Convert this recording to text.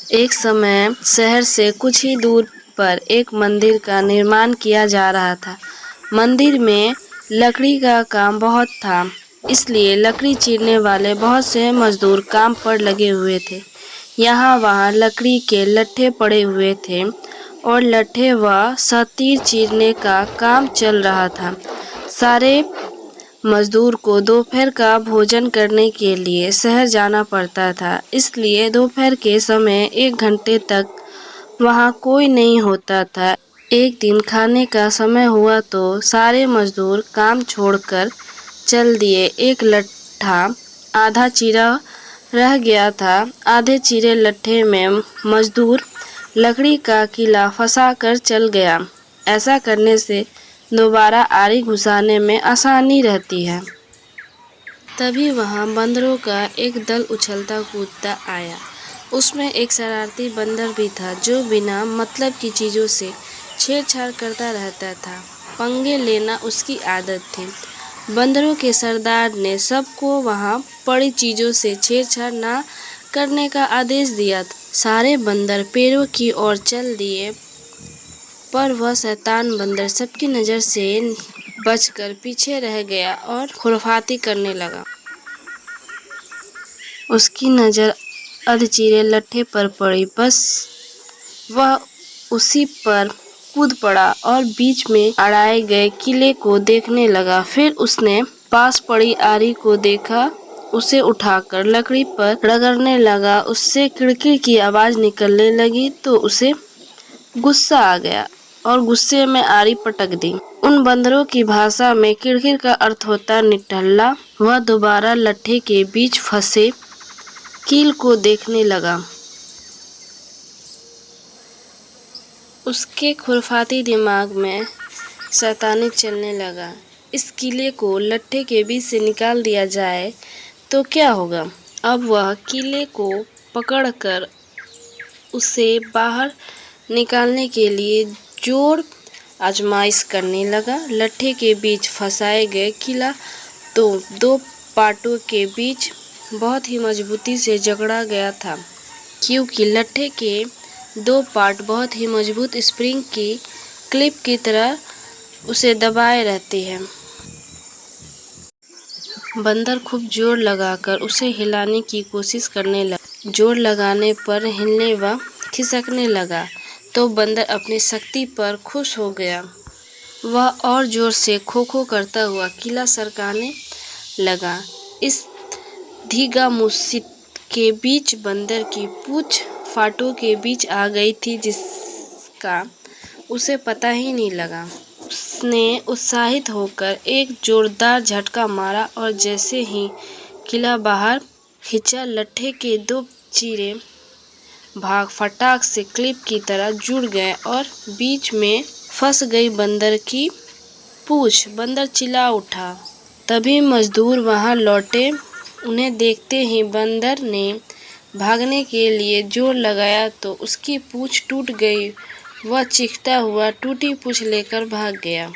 एक समय शहर से कुछ ही दूर पर एक मंदिर का निर्माण किया जा रहा था। मंदिर में लकड़ी का काम बहुत था, इसलिए लकड़ी चीरने वाले बहुत से मजदूर काम पर लगे हुए थे। यहाँ वहाँ लकड़ी के लट्ठे पड़े हुए थे और लट्ठे व सतीर चीरने का काम चल रहा था। सारे मजदूर को दोपहर का भोजन करने के लिए शहर जाना पड़ता था, इसलिए दोपहर के समय 1 घंटे तक वहाँ कोई नहीं होता था। एक दिन खाने का समय हुआ तो सारे मजदूर काम छोड़कर चल दिए। एक लट्ठा आधा चीरा रह गया था। आधे चीरे लट्ठे में मजदूर लकड़ी का किला फंसाकर चल गया। ऐसा करने से दोबारा आरी घुसाने में आसानी रहती है। तभी वहाँ बंदरों का एक दल उछलता कूदता आया। उसमें एक शरारती बंदर भी था जो बिना मतलब की चीज़ों से छेड़छाड़ करता रहता था। पंगे लेना उसकी आदत थी। बंदरों के सरदार ने सबको वहाँ पड़ी चीज़ों से छेड़छाड़ न करने का आदेश दिया। सारे बंदर पेड़ों की ओर चल दिए, पर वह शैतान बंदर सबकी नज़र से बचकर पीछे रह गया और खुरफाती करने लगा। उसकी नज़र अधचीरे लट्ठे पर पड़ी। बस वह उसी पर कूद पड़ा और बीच में अड़ाए गए किले को देखने लगा। फिर उसने पास पड़ी आरी को देखा, उसे उठाकर लकड़ी पर रगड़ने लगा। उससे किड़किड़ की आवाज़ निकलने लगी तो उसे गुस्सा आ गया और गुस्से में आरी पटक दी। उन बंदरों की भाषा में किड़किड़ का अर्थ होता निठल्ला। वह दोबारा लट्ठे के बीच फंसे कील को देखने लगा। उसके खुरफाती दिमाग में शैतानी चलने लगा। इस कीले को लट्ठे के बीच से निकाल दिया जाए तो क्या होगा। अब वह कीले को पकड़कर उसे बाहर निकालने के लिए जोर आजमाइश करने लगा। लट्ठे के बीच फंसाए गए कीला तो दो पार्टों के बीच बहुत ही मजबूती से जकड़ा गया था, क्योंकि लट्ठे के 2 पार्ट बहुत ही मजबूत स्प्रिंग की क्लिप की तरह उसे दबाए रहती है। बंदर खूब जोर लगाकर उसे हिलाने की कोशिश करने लगा। जोर लगाने पर हिलने व खिसकने लगा तो बंदर अपनी शक्ति पर खुश हो गया। वह और जोर से खो-खो करता हुआ किला सरकाने लगा। इस धीगामुशीत के बीच बंदर की पूंछ फाटों के बीच आ गई थी, जिसका उसे पता ही नहीं लगा। उसने उत्साहित होकर एक जोरदार झटका मारा और जैसे ही किला बाहर खींचा, लट्ठे के 2 चीरे भाग फटाक से क्लिप की तरह जुड़ गए और बीच में फंस गई बंदर की पूंछ। बंदर चिल्ला उठा। तभी मजदूर वहां लौटे। उन्हें देखते ही बंदर ने भागने के लिए जोर लगाया तो उसकी पूंछ टूट गई। वह चीखता हुआ टूटी पूंछ लेकर भाग गया।